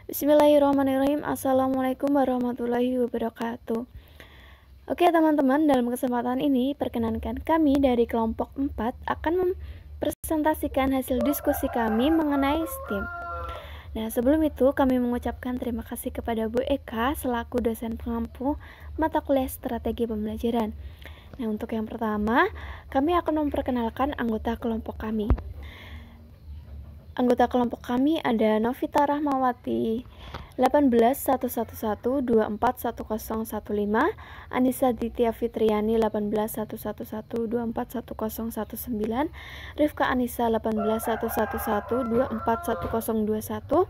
Bismillahirrahmanirrahim. Assalamualaikum warahmatullahi wabarakatuh. Oke teman-teman, dalam kesempatan ini perkenankan kami dari kelompok 4 akan mempresentasikan hasil diskusi kami mengenai STEAM. Nah, sebelum itu kami mengucapkan terima kasih kepada Bu Eka selaku dosen pengampu mata kuliah strategi pembelajaran. Nah, untuk yang pertama, kami akan memperkenalkan anggota kelompok kami. Anggota kelompok kami ada Novita Rahmawati 181112411015, Anissa Ditya Fitriani 181112411019, Rifka Anissa 181112411021,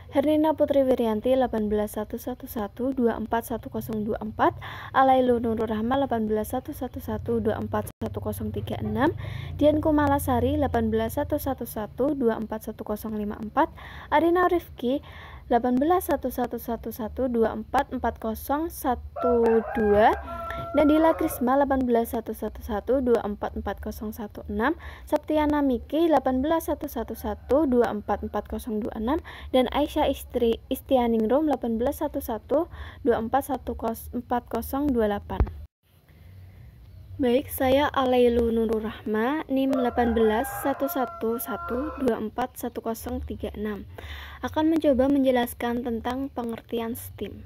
Hernina Putri Wiryanti 181112411024, Alailu Nurul Rahma 181112411036, Dian Kumalasari 181112411054, Arina Rifki 181112440112, Nadila Krisma 181112440116, Septiana Miki 181112444026, dan Aisyah Istianingrum 1811244028. Baik, saya Alailu Nurul Rahma, NIM 181112411036, akan mencoba menjelaskan tentang pengertian STEAM.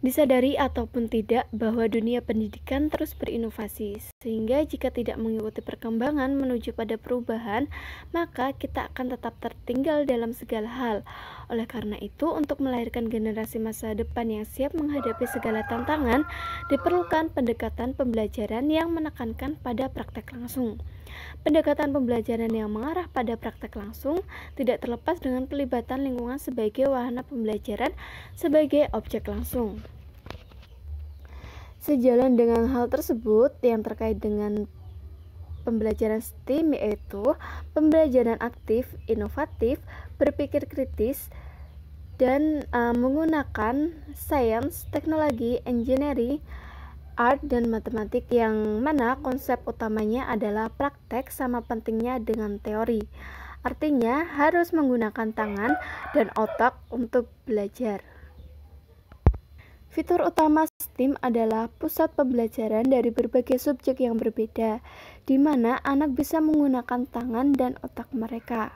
Disadari ataupun tidak bahwa dunia pendidikan terus berinovasi, sehingga jika tidak mengikuti perkembangan menuju pada perubahan, maka kita akan tetap tertinggal dalam segala hal. Oleh karena itu, untuk melahirkan generasi masa depan yang siap menghadapi segala tantangan, diperlukan pendekatan pembelajaran yang menekankan pada praktek langsung. Pendekatan pembelajaran yang mengarah pada praktek langsung tidak terlepas dengan pelibatan lingkungan sebagai wahana pembelajaran sebagai objek langsung. Sejalan dengan hal tersebut yang terkait dengan pembelajaran STEAM, yaitu pembelajaran aktif, inovatif, berpikir kritis, dan menggunakan sains, teknologi, engineering, art, dan matematik, yang mana konsep utamanya adalah praktek sama pentingnya dengan teori. Artinya harus menggunakan tangan dan otak untuk belajar. Fitur utama STEAM adalah pusat pembelajaran dari berbagai subjek yang berbeda, di mana anak bisa menggunakan tangan dan otak mereka.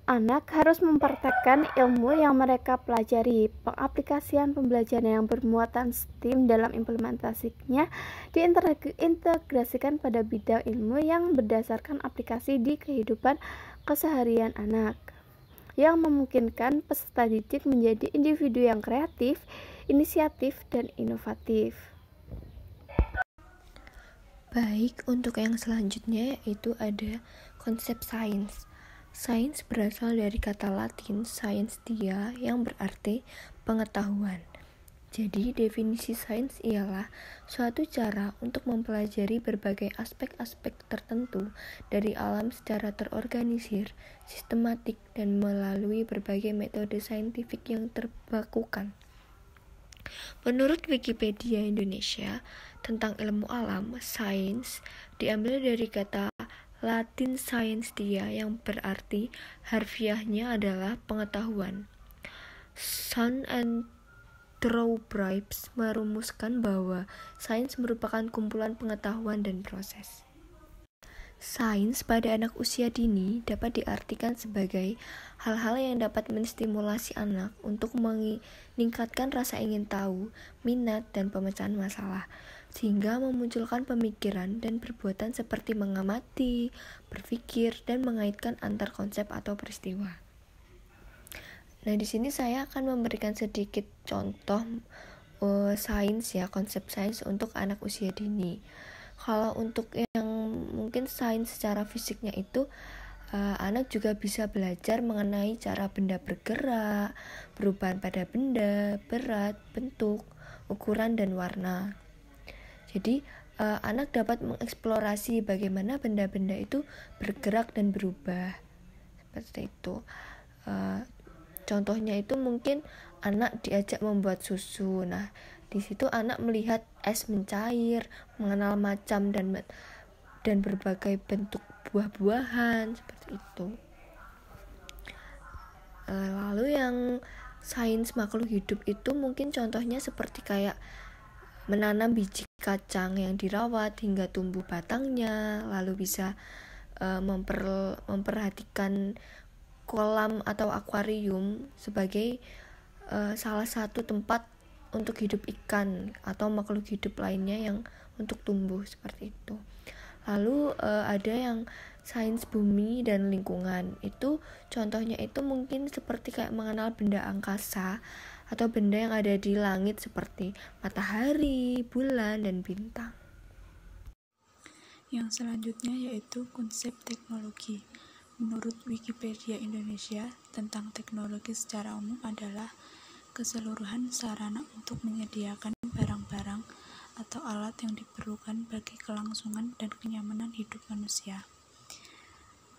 Anak harus mempraktekkan ilmu yang mereka pelajari. Pengaplikasian pembelajaran yang bermuatan STEAM dalam implementasinya diintegrasikan pada bidang ilmu yang berdasarkan aplikasi di kehidupan keseharian anak, yang memungkinkan peserta didik menjadi individu yang kreatif, inisiatif, dan inovatif. Baik, untuk yang selanjutnya yaitu ada konsep sains. Sains berasal dari kata Latin scientia yang berarti pengetahuan. Jadi, definisi sains ialah suatu cara untuk mempelajari berbagai aspek-aspek tertentu dari alam secara terorganisir, sistematik, dan melalui berbagai metode saintifik yang terbakukan. Menurut Wikipedia Indonesia, tentang ilmu alam, sains diambil dari kata Latin scientia yang berarti harfiahnya adalah pengetahuan. Sun and Trowbridge merumuskan bahwa sains merupakan kumpulan pengetahuan dan proses. Sains pada anak usia dini dapat diartikan sebagai hal-hal yang dapat menstimulasi anak untuk meningkatkan rasa ingin tahu, minat, dan pemecahan masalah, sehingga memunculkan pemikiran dan perbuatan seperti mengamati, berpikir, dan mengaitkan antar konsep atau peristiwa. Nah, di sini saya akan memberikan sedikit contoh sains ya, konsep sains untuk anak usia dini. Kalau untuk yang mungkin sains secara fisiknya itu, anak juga bisa belajar mengenai cara benda bergerak, perubahan pada benda, berat, bentuk, ukuran, dan warna. Jadi, anak dapat mengeksplorasi bagaimana benda-benda itu bergerak dan berubah. Seperti itu. Contohnya itu mungkin anak diajak membuat susu. Nah, di situ anak melihat es mencair, mengenal macam dan berbagai bentuk buah-buahan seperti itu. Lalu yang sains makhluk hidup itu mungkin contohnya seperti kayak menanam biji kacang yang dirawat hingga tumbuh batangnya, lalu bisa memperhatikan kolam atau akuarium sebagai salah satu tempat untuk hidup ikan atau makhluk hidup lainnya yang untuk tumbuh seperti itu. Lalu ada yang sains bumi dan lingkungan, itu contohnya itu mungkin seperti kayak mengenal benda angkasa atau benda yang ada di langit seperti matahari, bulan, dan bintang. Yang selanjutnya yaitu konsep teknologi. Menurut Wikipedia Indonesia, tentang teknologi secara umum adalah keseluruhan sarana untuk menyediakan barang-barang atau alat yang diperlukan bagi kelangsungan dan kenyamanan hidup manusia.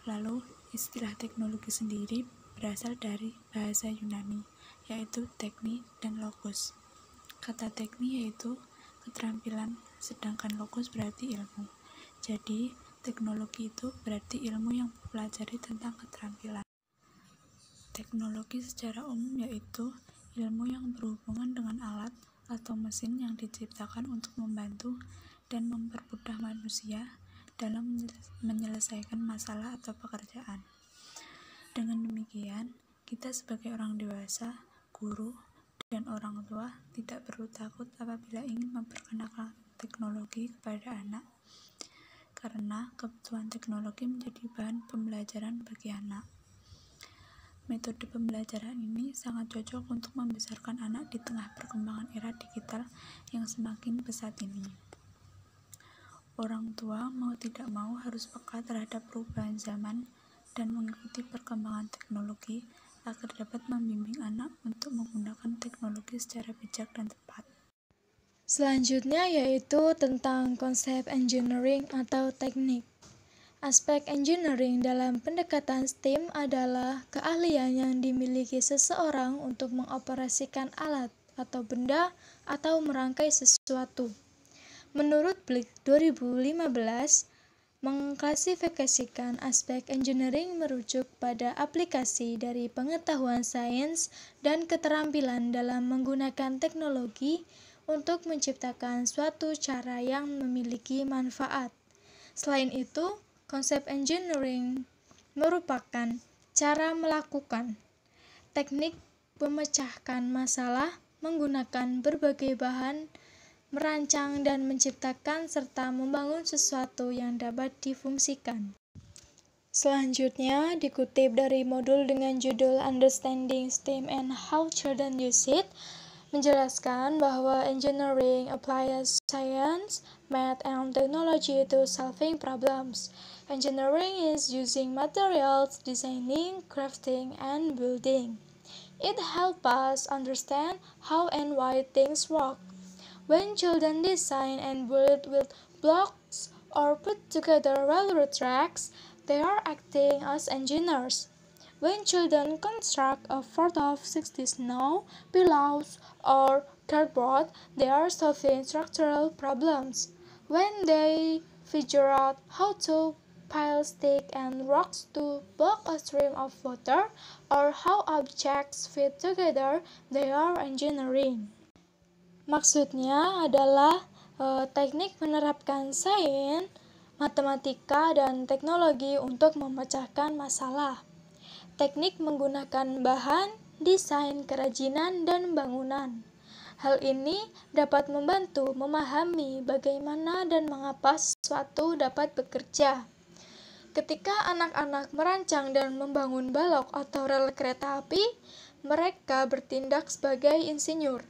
Lalu, istilah teknologi sendiri berasal dari bahasa Yunani, yaitu teknik dan logos. Kata teknik yaitu keterampilan, sedangkan logos berarti ilmu. Jadi, teknologi itu berarti ilmu yang mempelajari tentang keterampilan. Teknologi secara umum yaitu ilmu yang berhubungan dengan alat atau mesin yang diciptakan untuk membantu dan mempermudah manusia dalam menyelesaikan masalah atau pekerjaan. Dengan demikian, kita sebagai orang dewasa, guru, dan orang tua tidak perlu takut apabila ingin memperkenalkan teknologi kepada anak, karena kebutuhan teknologi menjadi bahan pembelajaran bagi anak. Metode pembelajaran ini sangat cocok untuk membesarkan anak di tengah perkembangan era digital yang semakin pesat ini. Orang tua mau tidak mau harus peka terhadap perubahan zaman dan mengikuti perkembangan teknologi agar dapat membimbing anak untuk menggunakan teknologi secara bijak dan tepat. Selanjutnya yaitu tentang konsep engineering atau teknik. Aspek engineering dalam pendekatan STEM adalah keahlian yang dimiliki seseorang untuk mengoperasikan alat atau benda atau merangkai sesuatu. Menurut Blick 2015, mengklasifikasikan aspek engineering merujuk pada aplikasi dari pengetahuan sains dan keterampilan dalam menggunakan teknologi untuk menciptakan suatu cara yang memiliki manfaat. Selain itu, konsep engineering merupakan cara melakukan teknik memecahkan masalah menggunakan berbagai bahan, merancang dan menciptakan serta membangun sesuatu yang dapat difungsikan. Selanjutnya dikutip dari modul dengan judul Understanding STEM and How Children Use It, menjelaskan bahwa engineering applies science, math, and technology to solving problems. Engineering is using materials, designing, crafting, and building. It helps us understand how and why things work. When children design and build with blocks or put together railroad tracks, they are acting as engineers. When children construct a fort of 60 snow, pillows, or cardboard, they are solving structural problems. When they figure out how to pile sticks and rocks to block a stream of water, or how objects fit together, they are engineering. Maksudnya adalah teknik menerapkan sains, matematika, dan teknologi untuk memecahkan masalah. Teknik menggunakan bahan, desain, kerajinan, dan bangunan. Hal ini dapat membantu memahami bagaimana dan mengapa sesuatu dapat bekerja. Ketika anak-anak merancang dan membangun balok atau rel kereta api, mereka bertindak sebagai insinyur.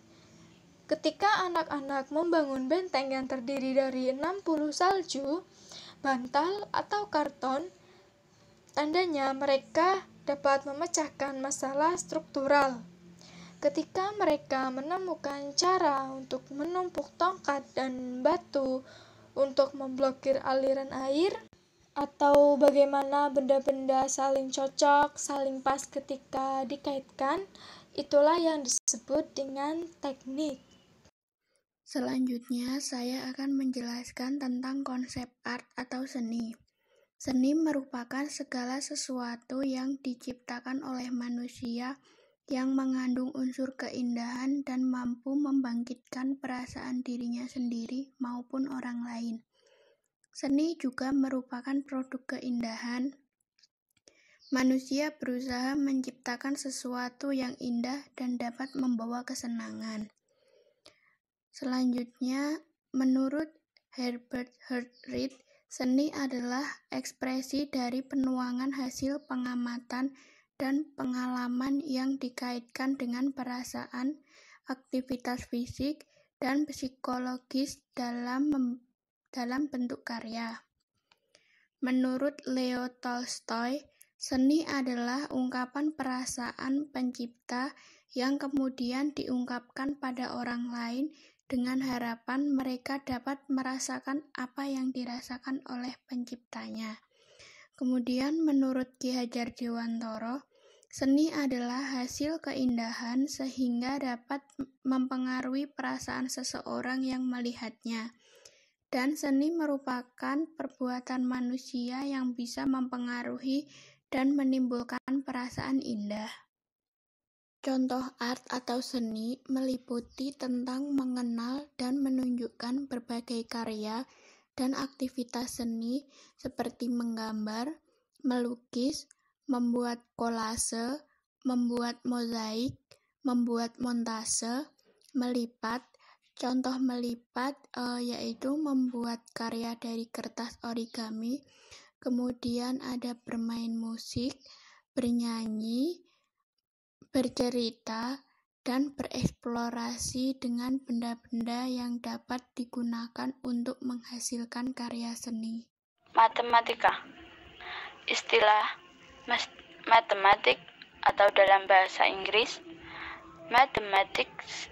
Ketika anak-anak membangun benteng yang terdiri dari 60 salju, bantal, atau karton, tandanya mereka dapat memecahkan masalah struktural. Ketika mereka menemukan cara untuk menumpuk tongkat dan batu untuk memblokir aliran air, atau bagaimana benda-benda saling cocok, saling pas ketika dikaitkan, itulah yang disebut dengan teknik. Selanjutnya, saya akan menjelaskan tentang konsep art atau seni. Seni merupakan segala sesuatu yang diciptakan oleh manusia yang mengandung unsur keindahan dan mampu membangkitkan perasaan dirinya sendiri maupun orang lain. Seni juga merupakan produk keindahan. Manusia berusaha menciptakan sesuatu yang indah dan dapat membawa kesenangan. Selanjutnya, menurut Herbert Reed, seni adalah ekspresi dari penuangan hasil pengamatan dan pengalaman yang dikaitkan dengan perasaan, aktivitas fisik, dan psikologis dalam bentuk karya. Menurut Leo Tolstoy, seni adalah ungkapan perasaan pencipta yang kemudian diungkapkan pada orang lain dengan harapan mereka dapat merasakan apa yang dirasakan oleh penciptanya. Kemudian menurut Ki Hajar Dewantara, seni adalah hasil keindahan sehingga dapat mempengaruhi perasaan seseorang yang melihatnya. Dan seni merupakan perbuatan manusia yang bisa mempengaruhi dan menimbulkan perasaan indah. Contoh art atau seni meliputi tentang mengenal dan menunjukkan berbagai karya dan aktivitas seni seperti menggambar, melukis, membuat kolase, membuat mozaik, membuat montase, melipat. Contoh melipat yaitu membuat karya dari kertas origami, kemudian ada bermain musik, bernyanyi, bercerita, dan bereksplorasi dengan benda-benda yang dapat digunakan untuk menghasilkan karya seni. Matematika. Istilah matematik atau dalam bahasa Inggris mathematics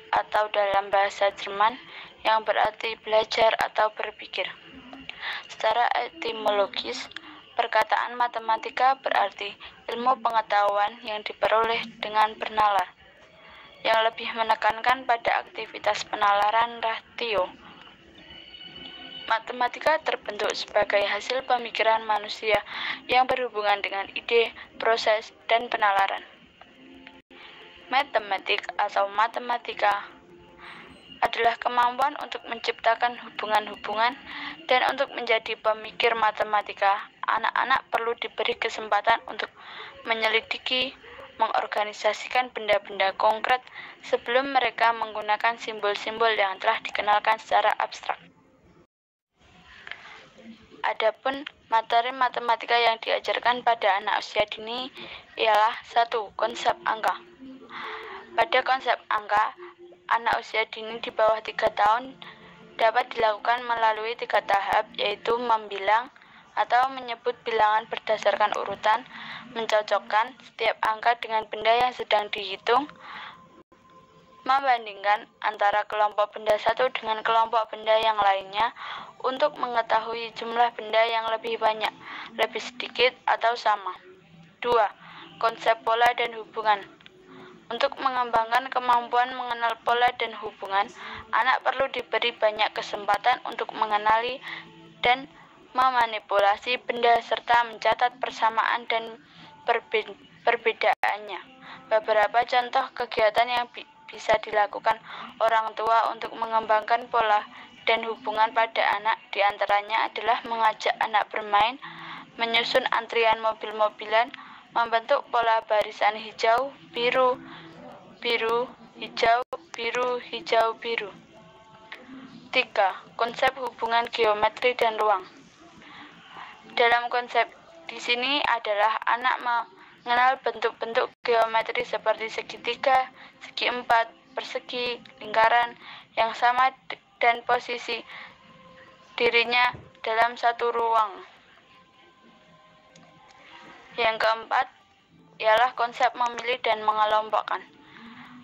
atau dalam bahasa Jerman yang berarti belajar atau berpikir. Secara etimologis, perkataan matematika berarti ilmu pengetahuan yang diperoleh dengan bernalar, yang lebih menekankan pada aktivitas penalaran ratio. Matematika terbentuk sebagai hasil pemikiran manusia yang berhubungan dengan ide, proses, dan penalaran. Matematik atau matematika adalah kemampuan untuk menciptakan hubungan-hubungan, dan untuk menjadi pemikir matematika, anak-anak perlu diberi kesempatan untuk menyelidiki, mengorganisasikan benda-benda konkret sebelum mereka menggunakan simbol-simbol yang telah dikenalkan secara abstrak. Adapun materi matematika yang diajarkan pada anak usia dini ialah 1. Konsep angka. Pada konsep angka, anak usia dini di bawah 3 tahun dapat dilakukan melalui 3 tahap, yaitu membilang atau menyebut bilangan berdasarkan urutan, mencocokkan setiap angka dengan benda yang sedang dihitung, membandingkan antara kelompok benda satu dengan kelompok benda yang lainnya untuk mengetahui jumlah benda yang lebih banyak, lebih sedikit, atau sama. 2. Konsep pola dan hubungan. Untuk mengembangkan kemampuan mengenal pola dan hubungan, anak perlu diberi banyak kesempatan untuk mengenali dan memanipulasi benda serta mencatat persamaan dan perbedaannya. Beberapa contoh kegiatan yang bisa dilakukan orang tua untuk mengembangkan pola dan hubungan pada anak diantaranya adalah mengajak anak bermain, menyusun antrian mobil-mobilan, membentuk pola barisan hijau, biru, biru, hijau, biru, hijau, biru. 3. Konsep hubungan geometri dan ruang. Dalam konsep di sini adalah anak mengenal bentuk-bentuk geometri seperti segitiga, segi empat, persegi, lingkaran yang sama dan posisi dirinya dalam satu ruang. Yang keempat ialah konsep memilih dan mengelompokkan.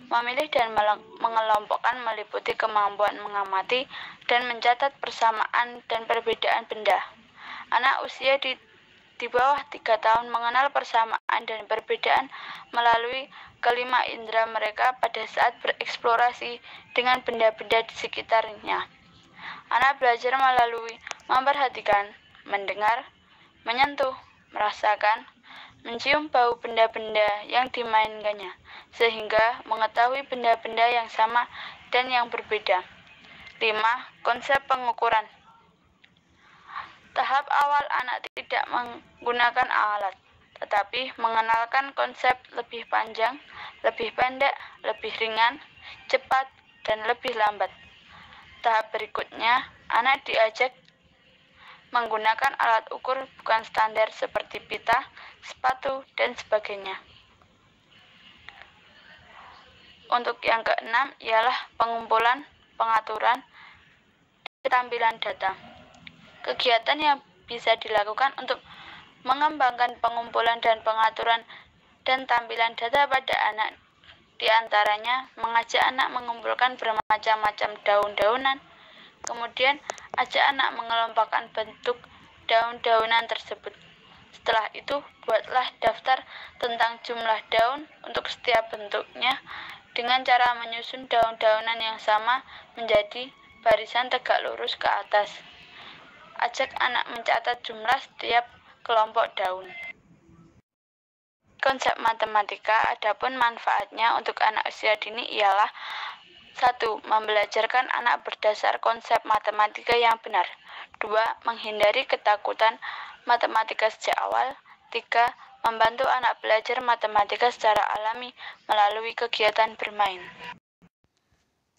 Memilih dan mengelompokkan meliputi kemampuan mengamati dan mencatat persamaan dan perbedaan benda. Anak usia di bawah 3 tahun mengenal persamaan dan perbedaan melalui kelima indera mereka pada saat bereksplorasi dengan benda-benda di sekitarnya. Anak belajar melalui memperhatikan, mendengar, menyentuh, merasakan, mencium bau benda-benda yang dimainkannya, sehingga mengetahui benda-benda yang sama dan yang berbeda. 5. Konsep pengukuran. Tahap awal anak tidak menggunakan alat, tetapi mengenalkan konsep lebih panjang, lebih pendek, lebih ringan, cepat, dan lebih lambat. Tahap berikutnya, anak diajak menggunakan alat ukur bukan standar seperti pita, sepatu, dan sebagainya. Untuk yang keenam ialah pengumpulan, pengaturan, dan tampilan data. Kegiatan yang bisa dilakukan untuk mengembangkan pengumpulan dan pengaturan dan tampilan data pada anak, di antaranya mengajak anak mengumpulkan bermacam-macam daun-daunan, kemudian ajak anak mengelompokkan bentuk daun-daunan tersebut. Setelah itu, buatlah daftar tentang jumlah daun untuk setiap bentuknya dengan cara menyusun daun-daunan yang sama menjadi barisan tegak lurus ke atas. Ajak anak mencatat jumlah setiap kelompok daun. Konsep matematika, adapun manfaatnya untuk anak usia dini ialah 1. Membelajarkan anak berdasar konsep matematika yang benar. 2. Menghindari ketakutan matematika sejak awal. 3. Membantu anak belajar matematika secara alami melalui kegiatan bermain.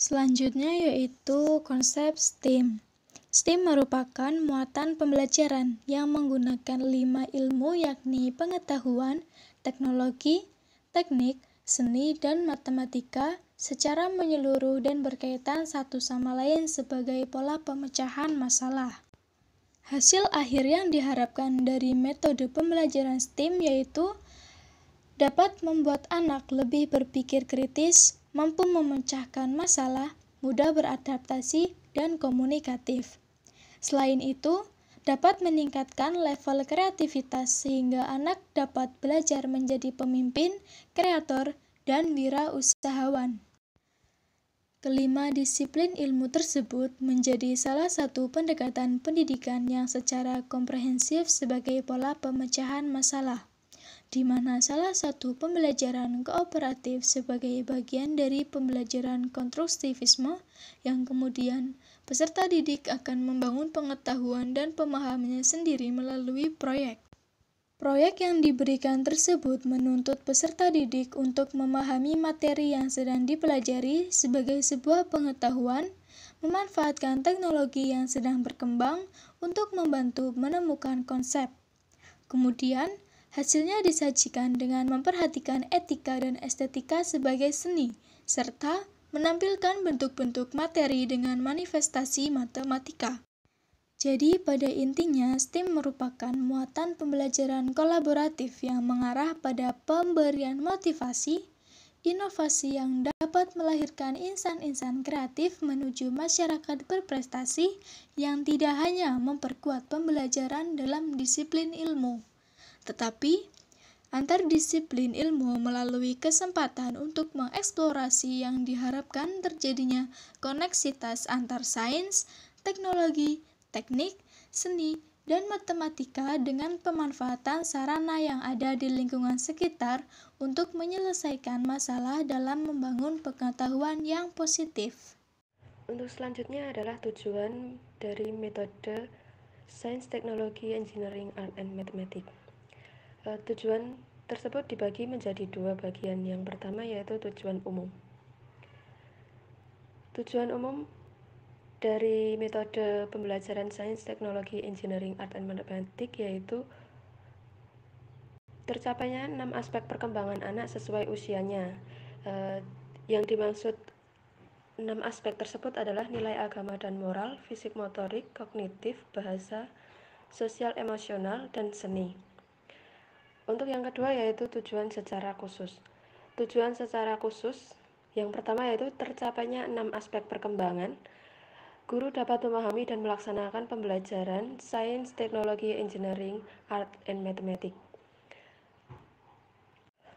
Selanjutnya yaitu konsep STEAM. STEAM merupakan muatan pembelajaran yang menggunakan 5 ilmu yakni pengetahuan, teknologi, teknik, seni, dan matematika secara menyeluruh dan berkaitan satu sama lain sebagai pola pemecahan masalah. Hasil akhir yang diharapkan dari metode pembelajaran STEAM yaitu dapat membuat anak lebih berpikir kritis, mampu memecahkan masalah, mudah beradaptasi, dan komunikatif. Selain itu, dapat meningkatkan level kreativitas sehingga anak dapat belajar menjadi pemimpin, kreator, dan wirausahawan. Kelima disiplin ilmu tersebut menjadi salah satu pendekatan pendidikan yang secara komprehensif sebagai pola pemecahan masalah, di mana salah satu pembelajaran kooperatif sebagai bagian dari pembelajaran konstruktivisme yang kemudian peserta didik akan membangun pengetahuan dan pemahamannya sendiri melalui proyek. Proyek yang diberikan tersebut menuntut peserta didik untuk memahami materi yang sedang dipelajari sebagai sebuah pengetahuan, memanfaatkan teknologi yang sedang berkembang untuk membantu menemukan konsep. Kemudian, hasilnya disajikan dengan memperhatikan etika dan estetika sebagai seni, serta menampilkan bentuk-bentuk materi dengan manifestasi matematika. Jadi, pada intinya, STEAM merupakan muatan pembelajaran kolaboratif yang mengarah pada pemberian motivasi, inovasi yang dapat melahirkan insan-insan kreatif menuju masyarakat berprestasi yang tidak hanya memperkuat pembelajaran dalam disiplin ilmu, tetapi antar disiplin ilmu melalui kesempatan untuk mengeksplorasi yang diharapkan terjadinya koneksitas antar sains, teknologi, teknik, seni, dan matematika dengan pemanfaatan sarana yang ada di lingkungan sekitar untuk menyelesaikan masalah dalam membangun pengetahuan yang positif. Untuk selanjutnya adalah tujuan dari metode Sains, Teknologi, Engineering, Art, and Mathematics. Tujuan tersebut dibagi menjadi dua bagian. Yang pertama yaitu tujuan umum. Tujuan umum dari metode pembelajaran Sains, Teknologi, Engineering, Art, and Mathematics yaitu tercapainya 6 aspek perkembangan anak sesuai usianya. Yang dimaksud 6 aspek tersebut adalah nilai agama dan moral, fisik motorik, kognitif, bahasa, sosial emosional, dan seni. Untuk yang kedua yaitu tujuan secara khusus. Tujuan secara khusus yang pertama yaitu tercapainya 6 aspek perkembangan. Guru dapat memahami dan melaksanakan pembelajaran Sains, Teknologi, Engineering, Art, and Mathematics.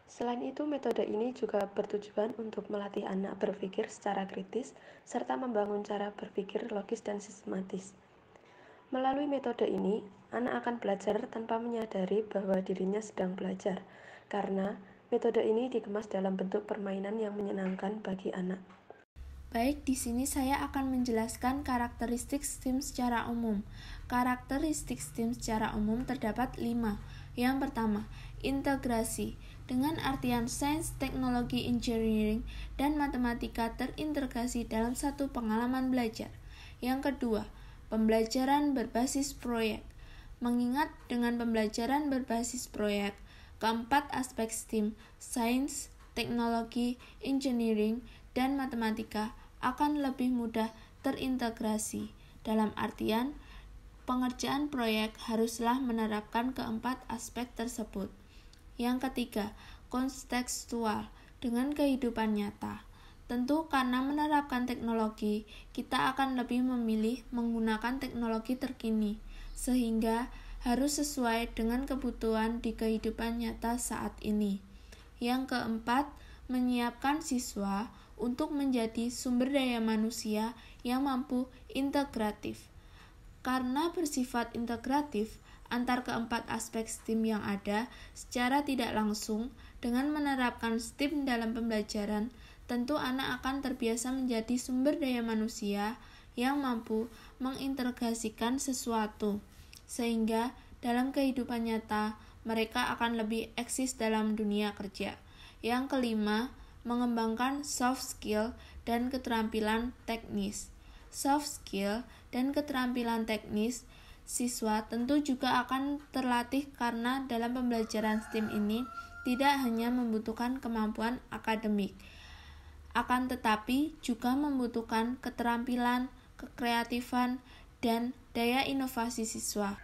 Selain itu, metode ini juga bertujuan untuk melatih anak berpikir secara kritis serta membangun cara berpikir logis dan sistematis. Melalui metode ini, anak akan belajar tanpa menyadari bahwa dirinya sedang belajar, karena metode ini dikemas dalam bentuk permainan yang menyenangkan bagi anak. Baik, di sini saya akan menjelaskan karakteristik STEM secara umum. Karakteristik STEM secara umum terdapat 5. Yang pertama, integrasi. Dengan artian sains, teknologi, engineering, dan matematika terintegrasi dalam satu pengalaman belajar. Yang kedua, pembelajaran berbasis proyek. Mengingat dengan pembelajaran berbasis proyek, keempat aspek STEM, sains, teknologi, engineering, dan matematika akan lebih mudah terintegrasi. Dalam artian, pengerjaan proyek haruslah menerapkan keempat aspek tersebut. Yang ketiga, kontekstual dengan kehidupan nyata. Tentu karena menerapkan teknologi, kita akan lebih memilih menggunakan teknologi terkini, sehingga harus sesuai dengan kebutuhan di kehidupan nyata saat ini. Yang keempat, menyiapkan siswa untuk menjadi sumber daya manusia yang mampu integratif. Karena bersifat integratif antar keempat aspek STEM yang ada, secara tidak langsung dengan menerapkan STEM dalam pembelajaran, tentu anak akan terbiasa menjadi sumber daya manusia yang mampu mengintegrasikan sesuatu, sehingga dalam kehidupan nyata mereka akan lebih eksis dalam dunia kerja. Yang kelima, mengembangkan soft skill dan keterampilan teknis. Soft skill dan keterampilan teknis siswa tentu juga akan terlatih karena dalam pembelajaran STEM ini tidak hanya membutuhkan kemampuan akademik, akan tetapi juga membutuhkan keterampilan, kekreatifan, dan daya inovasi siswa.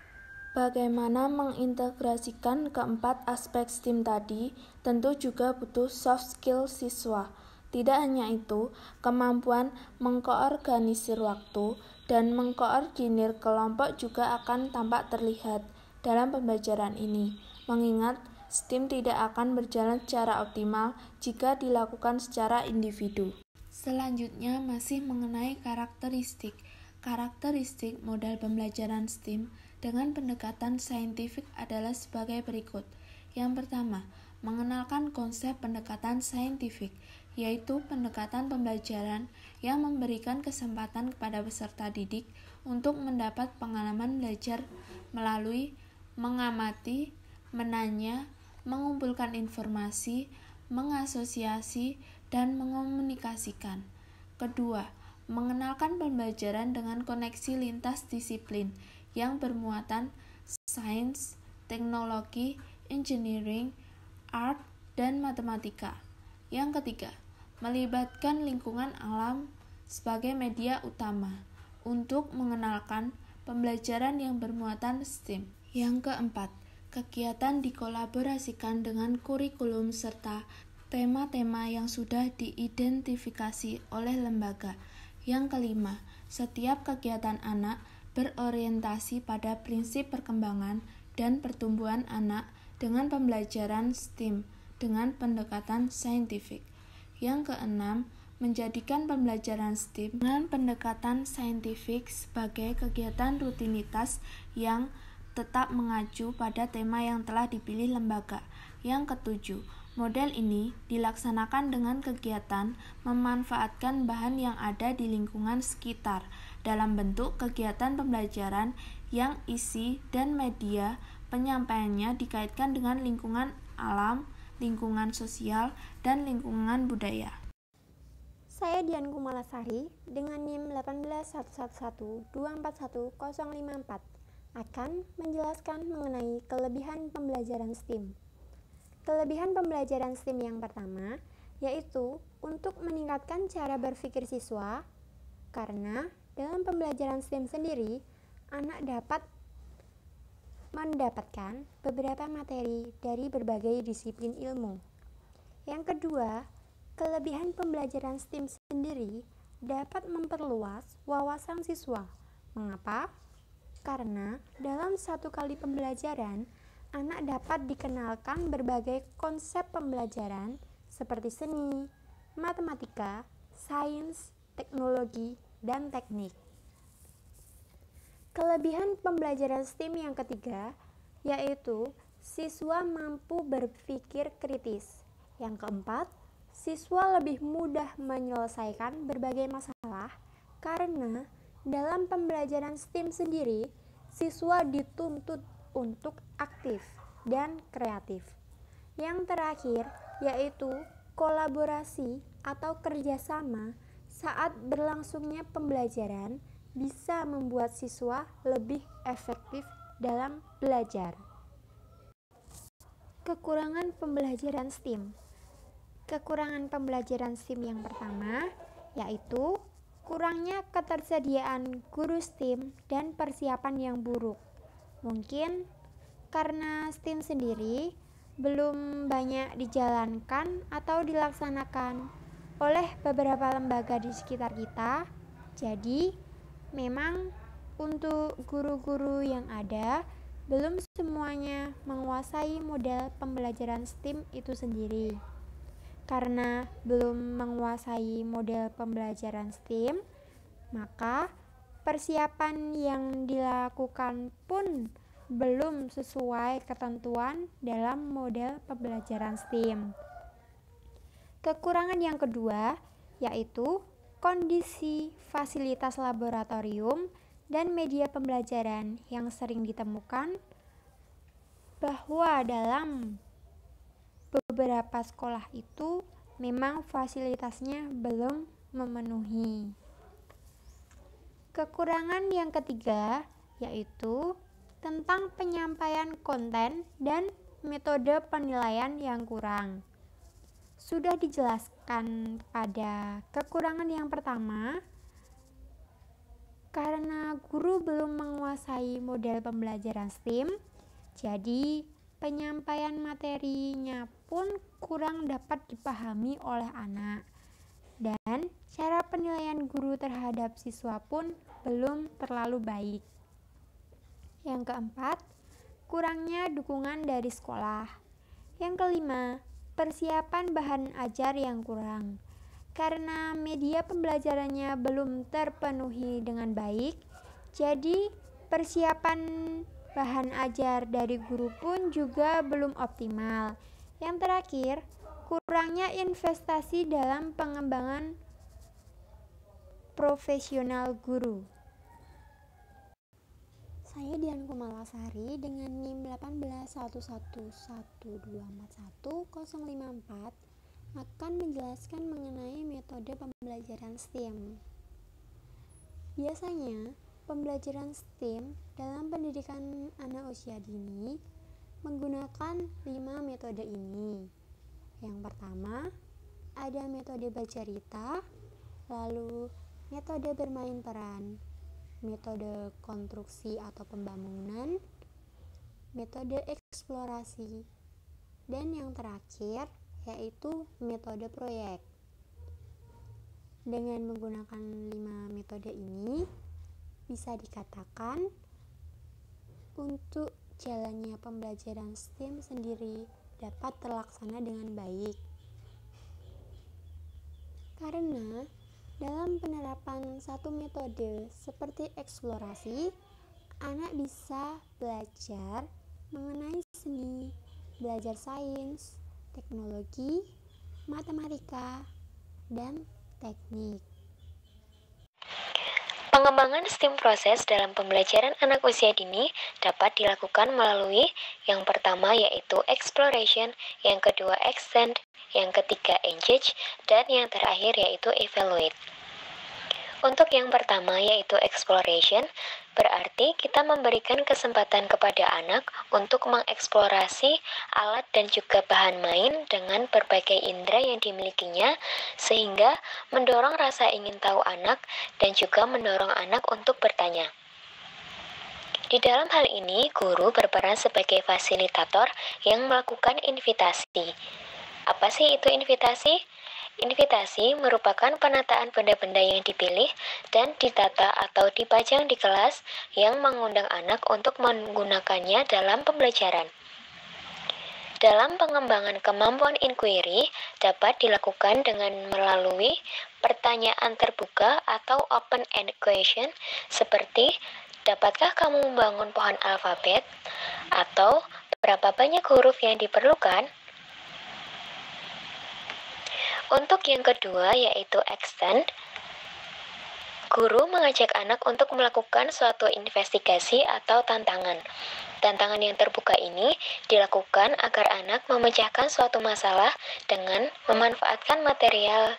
Bagaimana mengintegrasikan keempat aspek STEM tadi tentu juga butuh soft skill siswa. Tidak hanya itu, kemampuan mengkoorganisir waktu dan mengkoordinir kelompok juga akan tampak terlihat dalam pembelajaran ini, mengingat STEM tidak akan berjalan secara optimal jika dilakukan secara individu. Selanjutnya masih mengenai karakteristik. Karakteristik modal pembelajaran STEM dengan pendekatan saintifik adalah sebagai berikut. Yang pertama, mengenalkan konsep pendekatan saintifik, yaitu pendekatan pembelajaran yang memberikan kesempatan kepada peserta didik untuk mendapat pengalaman belajar melalui mengamati, menanya, mengumpulkan informasi, mengasosiasi, dan mengomunikasikan. Kedua, mengenalkan pembelajaran dengan koneksi lintas disiplin yang bermuatan sains, teknologi, engineering, art, dan matematika. Yang ketiga, melibatkan lingkungan alam sebagai media utama untuk mengenalkan pembelajaran yang bermuatan STEM. Yang keempat, kegiatan dikolaborasikan dengan kurikulum serta tema-tema yang sudah diidentifikasi oleh lembaga. Yang kelima, setiap kegiatan anak berorientasi pada prinsip perkembangan dan pertumbuhan anak dengan pembelajaran STEM dengan pendekatan saintifik. Yang keenam, menjadikan pembelajaran STEM dengan pendekatan saintifik sebagai kegiatan rutinitas yang tetap mengacu pada tema yang telah dipilih lembaga. Yang ketujuh, model ini dilaksanakan dengan kegiatan memanfaatkan bahan yang ada di lingkungan sekitar dalam bentuk kegiatan pembelajaran yang isi dan media penyampaiannya dikaitkan dengan lingkungan alam, lingkungan sosial, dan lingkungan budaya. Saya Dian Kumalasari dengan NIM 18111241054 akan menjelaskan mengenai kelebihan pembelajaran STEM. Kelebihan pembelajaran STEM yang pertama yaitu untuk meningkatkan cara berpikir siswa, karena dalam pembelajaran STEM sendiri, anak dapat mendapatkan beberapa materi dari berbagai disiplin ilmu. Yang kedua, kelebihan pembelajaran STEM sendiri dapat memperluas wawasan siswa. Mengapa? Karena dalam satu kali pembelajaran, anak dapat dikenalkan berbagai konsep pembelajaran seperti seni, matematika, sains, teknologi, dan teknik. Kelebihan pembelajaran STEAM yang ketiga yaitu siswa mampu berpikir kritis. Yang keempat, siswa lebih mudah menyelesaikan berbagai masalah karena dalam pembelajaran STEAM sendiri, siswa dituntut untuk aktif dan kreatif. Yang terakhir yaitu kolaborasi atau kerjasama saat berlangsungnya pembelajaran bisa membuat siswa lebih efektif dalam belajar. Kekurangan pembelajaran STEAM. Kekurangan pembelajaran STEAM yang pertama yaitu kurangnya ketersediaan guru STEAM dan persiapan yang buruk. Mungkin karena STEAM sendiri belum banyak dijalankan atau dilaksanakan oleh beberapa lembaga di sekitar kita. Jadi, memang untuk guru-guru yang ada, belum semuanya menguasai model pembelajaran STEAM itu sendiri. Karena belum menguasai model pembelajaran STEAM, maka persiapan yang dilakukan pun belum sesuai ketentuan dalam model pembelajaran STEAM. Kekurangan yang kedua yaitu kondisi fasilitas laboratorium dan media pembelajaran yang sering ditemukan bahwa dalam beberapa sekolah itu memang fasilitasnya belum memenuhi. Kekurangan yang ketiga yaitu tentang penyampaian konten dan metode penilaian yang kurang. Sudah dijelaskan pada kekurangan yang pertama, karena guru belum menguasai model pembelajaran STEAM, jadi penyampaian materinya pun kurang dapat dipahami oleh anak. Dan cara penilaian guru terhadap siswa pun belum terlalu baik. Yang keempat, kurangnya dukungan dari sekolah. Yang kelima, persiapan bahan ajar yang kurang. Karena media pembelajarannya belum terpenuhi dengan baik, jadi persiapan bahan ajar dari guru pun juga belum optimal. Yang terakhir, kurangnya investasi dalam pengembangan profesional guru. Saya Dian Kumalasari dengan NIM 181111241054 akan menjelaskan mengenai metode pembelajaran STEAM. Biasanya, pembelajaran STEAM dalam pendidikan anak usia dini menggunakan 5 metode ini. Yang pertama, ada metode bercerita, lalu metode bermain peran, metode konstruksi atau pembangunan, metode eksplorasi, dan yang terakhir yaitu metode proyek. Dengan menggunakan 5 metode ini, bisa dikatakan untuk jalannya pembelajaran STEAM sendiri dapat terlaksana dengan baik. Karena dalam penerapan satu metode seperti eksplorasi, anak bisa belajar mengenai seni, belajar sains, teknologi, matematika, dan teknik. Pengembangan STEAM proses dalam pembelajaran anak usia dini dapat dilakukan melalui yang pertama yaitu exploration, yang kedua extend, yang ketiga engage, dan yang terakhir yaitu evaluate. Untuk yang pertama yaitu exploration, berarti kita memberikan kesempatan kepada anak untuk mengeksplorasi alat dan juga bahan main dengan berbagai indera yang dimilikinya, sehingga mendorong rasa ingin tahu anak dan juga mendorong anak untuk bertanya. Di dalam hal ini, guru berperan sebagai fasilitator yang melakukan invitasi. Apa sih itu invitasi? Invitasi merupakan penataan benda-benda yang dipilih dan ditata atau dipajang di kelas yang mengundang anak untuk menggunakannya dalam pembelajaran. Dalam pengembangan kemampuan inquiry dapat dilakukan dengan melalui pertanyaan terbuka atau open-end question seperti Dapatkah kamu membangun pohon alfabet? Atau berapa banyak huruf yang diperlukan? Untuk yang kedua yaitu extend, guru mengajak anak untuk melakukan suatu investigasi atau tantangan. Tantangan yang terbuka ini dilakukan agar anak memecahkan suatu masalah dengan memanfaatkan material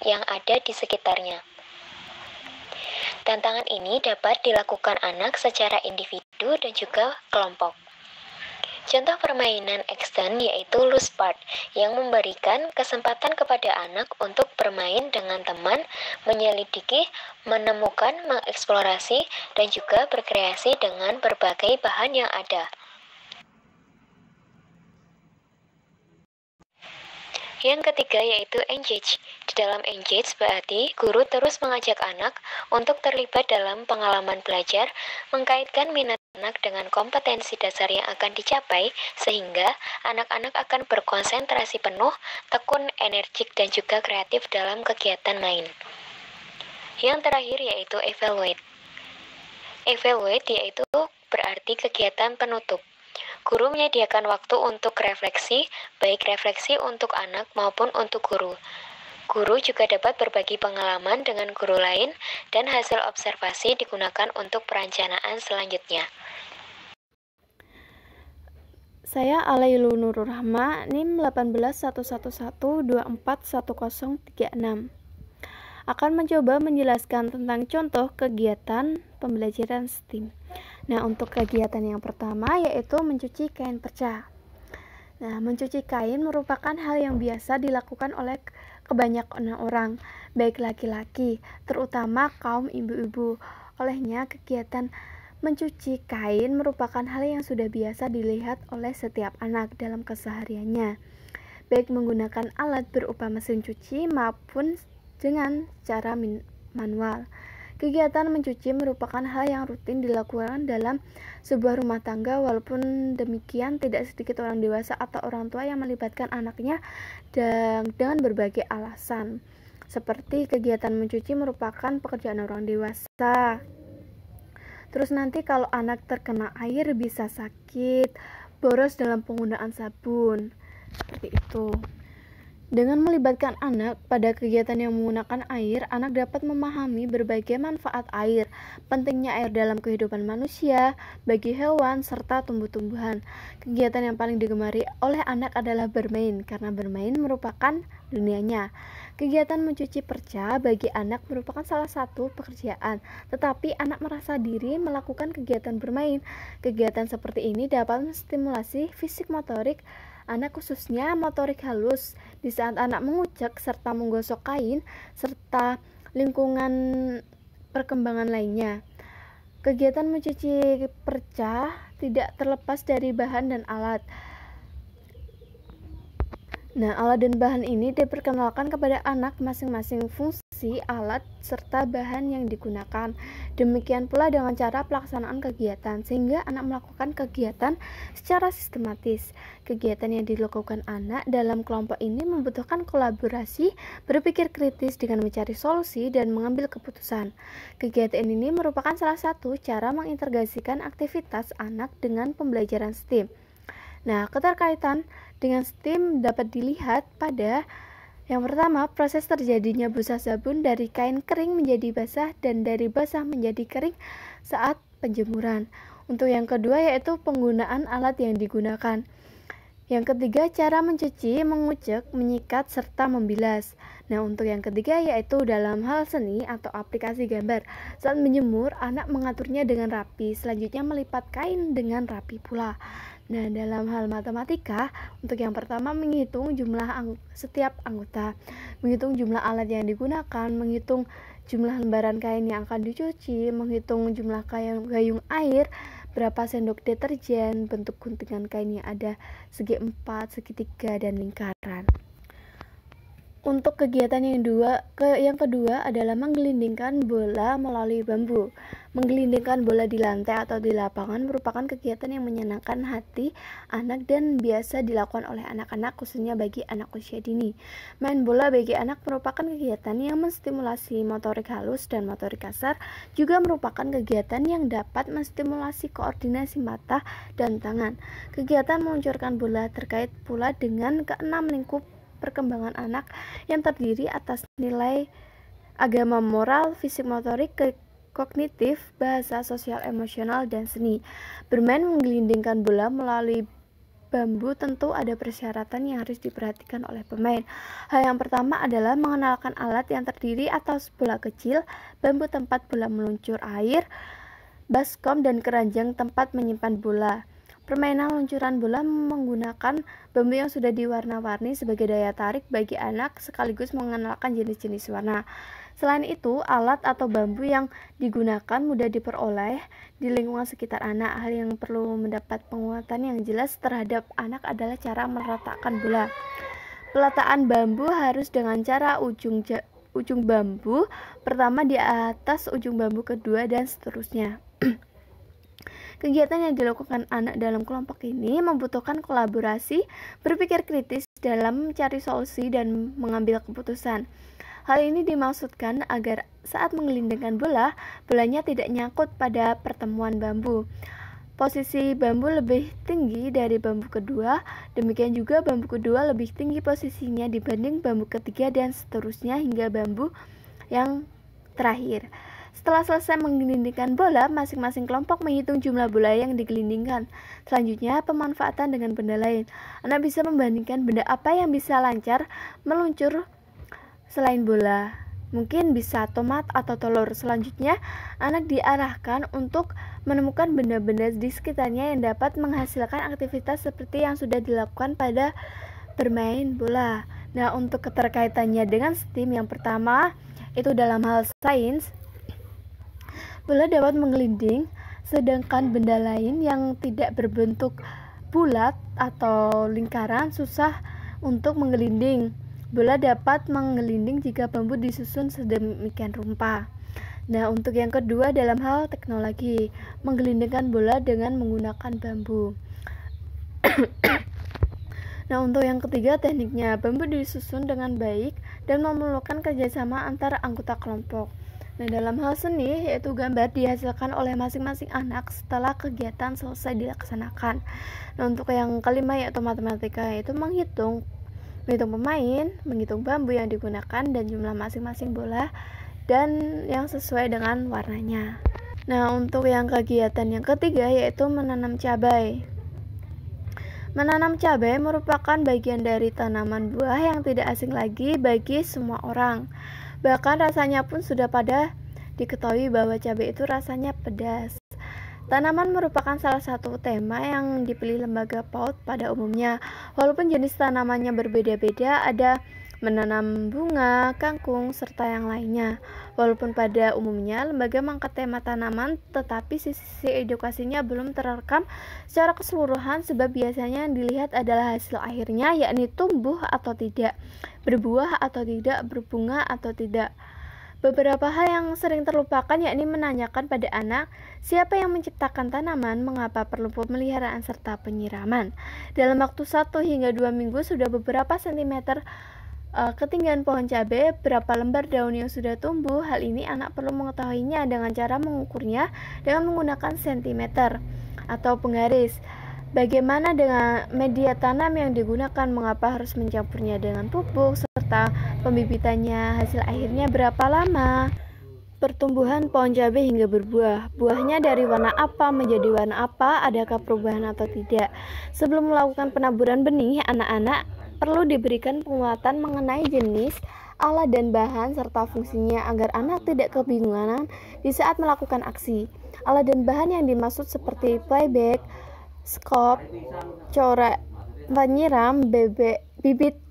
yang ada di sekitarnya. Tantangan ini dapat dilakukan anak secara individu dan juga kelompok. Contoh permainan extend yaitu loose part yang memberikan kesempatan kepada anak untuk bermain dengan teman, menyelidiki, menemukan, mengeksplorasi, dan juga berkreasi dengan berbagai bahan yang ada. Yang ketiga yaitu engage. Di dalam engage berarti guru terus mengajak anak untuk terlibat dalam pengalaman belajar, mengkaitkan minat anak dengan kompetensi dasar yang akan dicapai, sehingga anak-anak akan berkonsentrasi penuh, tekun, energik, dan juga kreatif dalam kegiatan main. Yang terakhir yaitu evaluate. Evaluate yaitu berarti kegiatan penutup. Guru menyediakan waktu untuk refleksi, baik refleksi untuk anak maupun untuk guru. Guru juga dapat berbagi pengalaman dengan guru lain dan hasil observasi digunakan untuk perencanaan selanjutnya. Saya Alailu Nurul Rahma, NIM 18111241036. Akan mencoba menjelaskan tentang contoh kegiatan pembelajaran STEAM. Nah, untuk kegiatan yang pertama yaitu mencuci kain perca. Nah, mencuci kain merupakan hal yang biasa dilakukan oleh kebanyakan orang, baik laki-laki, terutama kaum ibu-ibu. Olehnya, kegiatan mencuci kain merupakan hal yang sudah biasa dilihat oleh setiap anak dalam kesehariannya, baik menggunakan alat berupa mesin cuci maupun dengan cara manual. Kegiatan mencuci merupakan hal yang rutin dilakukan dalam sebuah rumah tangga. Walaupun demikian, tidak sedikit orang dewasa atau orang tua yang melibatkan anaknya dengan berbagai alasan. Seperti kegiatan mencuci merupakan pekerjaan orang dewasa. Terus nanti kalau anak terkena air bisa sakit, boros dalam penggunaan sabun. Seperti itu. Dengan melibatkan anak pada kegiatan yang menggunakan air, anak dapat memahami berbagai manfaat air, pentingnya air dalam kehidupan manusia, bagi hewan, serta tumbuh-tumbuhan. Kegiatan yang paling digemari oleh anak adalah bermain, karena bermain merupakan dunianya. Kegiatan mencuci perca bagi anak merupakan salah satu pekerjaan, tetapi anak merasa diri melakukan kegiatan bermain. Kegiatan seperti ini dapat menstimulasi fisik motorik anak, khususnya motorik halus, di saat anak mengucek serta menggosok kain, serta lingkungan perkembangan lainnya. Kegiatan mencuci perca tidak terlepas dari bahan dan alat. Nah, alat dan bahan ini diperkenalkan kepada anak masing-masing fungsi alat serta bahan yang digunakan. Demikian pula dengan cara pelaksanaan kegiatan, sehingga anak melakukan kegiatan secara sistematis. Kegiatan yang dilakukan anak dalam kelompok ini membutuhkan kolaborasi, berpikir kritis dengan mencari solusi, dan mengambil keputusan. Kegiatan ini merupakan salah satu cara mengintegrasikan aktivitas anak dengan pembelajaran STEAM. Nah, keterkaitan dengan STEAM dapat dilihat pada yang pertama, proses terjadinya busa sabun dari kain kering menjadi basah dan dari basah menjadi kering saat penjemuran. Untuk yang kedua yaitu penggunaan alat yang digunakan. Yang ketiga, cara mencuci, mengucek, menyikat, serta membilas. Nah, untuk yang ketiga yaitu dalam hal seni atau aplikasi gambar. Saat menjemur, anak mengaturnya dengan rapi, selanjutnya melipat kain dengan rapi pula. Nah, dalam hal matematika, untuk yang pertama menghitung jumlah setiap anggota, menghitung jumlah alat yang digunakan, menghitung jumlah lembaran kain yang akan dicuci, menghitung jumlah gayung air, berapa sendok deterjen, bentuk guntingan kain yang ada, segi 4, segitiga, dan lingkaran. Untuk kegiatan yang kedua adalah menggelindingkan bola melalui bambu. Menggelindingkan bola di lantai atau di lapangan merupakan kegiatan yang menyenangkan hati anak dan biasa dilakukan oleh anak-anak, khususnya bagi anak usia dini. Main bola bagi anak merupakan kegiatan yang menstimulasi motorik halus dan motorik kasar, juga merupakan kegiatan yang dapat menstimulasi koordinasi mata dan tangan. Kegiatan meluncurkan bola terkait pula dengan keenam lingkup perkembangan anak yang terdiri atas nilai agama, moral, fisik motorik, kognitif, bahasa, sosial, emosional, dan seni. Bermain menggelindingkan bola melalui bambu tentu ada persyaratan yang harus diperhatikan oleh pemain. Hal yang pertama adalah mengenalkan alat yang terdiri atas bola kecil, bambu tempat bola meluncur air, baskom, dan keranjang tempat menyimpan bola. Permainan luncuran bola menggunakan bambu yang sudah diwarna-warni sebagai daya tarik bagi anak, sekaligus mengenalkan jenis-jenis warna. Selain itu, alat atau bambu yang digunakan mudah diperoleh di lingkungan sekitar anak. Hal yang perlu mendapat penguatan yang jelas terhadap anak adalah cara meletakkan bola. Peletakkan bambu harus dengan cara ujung bambu pertama di atas ujung bambu kedua dan seterusnya. Kegiatan yang dilakukan anak dalam kelompok ini membutuhkan kolaborasi, berpikir kritis dalam mencari solusi dan mengambil keputusan. Hal ini dimaksudkan agar saat menggelindingkan bola, bolanya tidak nyangkut pada pertemuan bambu. Posisi bambu lebih tinggi dari bambu kedua, demikian juga bambu kedua lebih tinggi posisinya dibanding bambu ketiga dan seterusnya hingga bambu yang terakhir. Setelah selesai menggelindingkan bola, masing-masing kelompok menghitung jumlah bola yang digelindingkan. Selanjutnya, pemanfaatan dengan benda lain. Anak bisa membandingkan benda apa yang bisa lancar meluncur selain bola. Mungkin bisa tomat atau telur. Selanjutnya, anak diarahkan untuk menemukan benda-benda di sekitarnya yang dapat menghasilkan aktivitas seperti yang sudah dilakukan pada bermain bola. Nah, untuk keterkaitannya dengan STEAM, yang pertama itu dalam hal sains, bola dapat menggelinding, sedangkan benda lain yang tidak berbentuk bulat atau lingkaran susah untuk menggelinding. Bola dapat menggelinding jika bambu disusun sedemikian rupa. Nah, untuk yang kedua dalam hal teknologi, menggelindingkan bola dengan menggunakan bambu. Nah, untuk yang ketiga tekniknya, bambu disusun dengan baik dan memerlukan kerjasama antar anggota kelompok. Nah, dalam hal seni, yaitu gambar dihasilkan oleh masing-masing anak setelah kegiatan selesai dilaksanakan. Nah, untuk yang kelima yaitu matematika, yaitu menghitung pemain, menghitung bambu yang digunakan dan jumlah masing-masing bola dan yang sesuai dengan warnanya. Nah, untuk yang kegiatan yang ketiga yaitu menanam cabai. Menanam cabai merupakan bagian dari tanaman buah yang tidak asing lagi bagi semua orang. Bahkan rasanya pun sudah pada diketahui bahwa cabai itu rasanya pedas. Tanaman merupakan salah satu tema yang dipilih lembaga PAUD pada umumnya. Walaupun jenis tanamannya berbeda-beda, ada menanam bunga, kangkung, serta yang lainnya. Walaupun pada umumnya lembaga mengangkat tema tanaman, tetapi sisi edukasinya belum terekam secara keseluruhan sebab biasanya yang dilihat adalah hasil akhirnya, yakni tumbuh atau tidak, berbuah atau tidak, berbunga atau tidak. Beberapa hal yang sering terlupakan yakni menanyakan pada anak siapa yang menciptakan tanaman, mengapa perlu pemeliharaan serta penyiraman. Dalam waktu 1 hingga 2 minggu sudah beberapa sentimeter ketinggian pohon cabai, berapa lembar daun yang sudah tumbuh. Hal ini anak perlu mengetahuinya dengan cara mengukurnya dengan menggunakan sentimeter atau penggaris. Bagaimana dengan media tanam yang digunakan, mengapa harus mencampurnya dengan pupuk, serta pembibitannya, hasil akhirnya berapa lama. Pertumbuhan pohon cabai hingga berbuah, buahnya dari warna apa menjadi warna apa, adakah perubahan atau tidak. Sebelum melakukan penaburan benih, anak-anak perlu diberikan penguatan mengenai jenis, alat dan bahan serta fungsinya agar anak tidak kebingungan di saat melakukan aksi. Alat dan bahan yang dimaksud seperti playback, skop, corak penyiram, bibit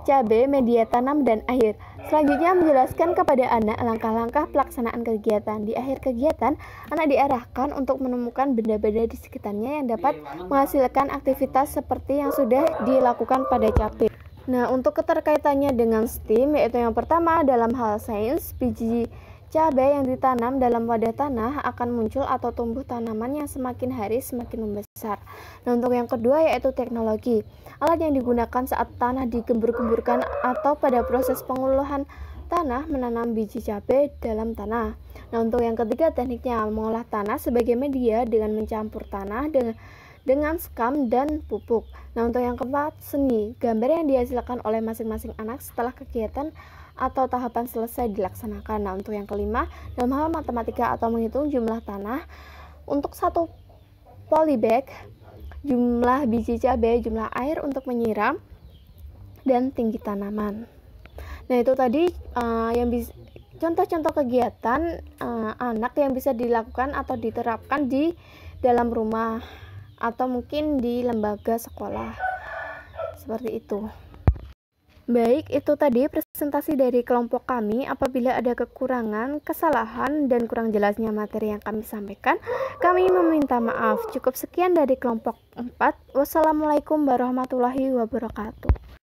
cabai, media tanam, dan air. Selanjutnya menjelaskan kepada anak langkah-langkah pelaksanaan kegiatan. Di akhir kegiatan, anak diarahkan untuk menemukan benda-benda di sekitarnya yang dapat menghasilkan aktivitas seperti yang sudah dilakukan pada cabai. Nah, untuk keterkaitannya dengan STEAM, yaitu yang pertama dalam hal sains, biji cabai yang ditanam dalam wadah tanah akan muncul atau tumbuh tanaman yang semakin hari semakin membesar. Nah, untuk yang kedua yaitu teknologi. Alat yang digunakan saat tanah digembur-gemburkan atau pada proses pengolahan tanah menanam biji cabai dalam tanah. Nah, untuk yang ketiga tekniknya mengolah tanah sebagai media dengan mencampur tanah dengan sekam dan pupuk. Nah, untuk yang keempat seni, gambar yang dihasilkan oleh masing-masing anak setelah kegiatan atau tahapan selesai dilaksanakan. Nah, untuk yang kelima, dalam hal matematika atau menghitung jumlah tanah untuk satu polybag, jumlah biji cabai, jumlah air untuk menyiram, dan tinggi tanaman. Nah, itu tadi contoh-contoh kegiatan anak yang bisa dilakukan atau diterapkan di dalam rumah atau mungkin di lembaga sekolah. Seperti itu. Baik, itu tadi presentasi dari kelompok kami. Apabila ada kekurangan, kesalahan, dan kurang jelasnya materi yang kami sampaikan, kami meminta maaf. Cukup sekian dari kelompok 4. Wassalamualaikum warahmatullahi wabarakatuh.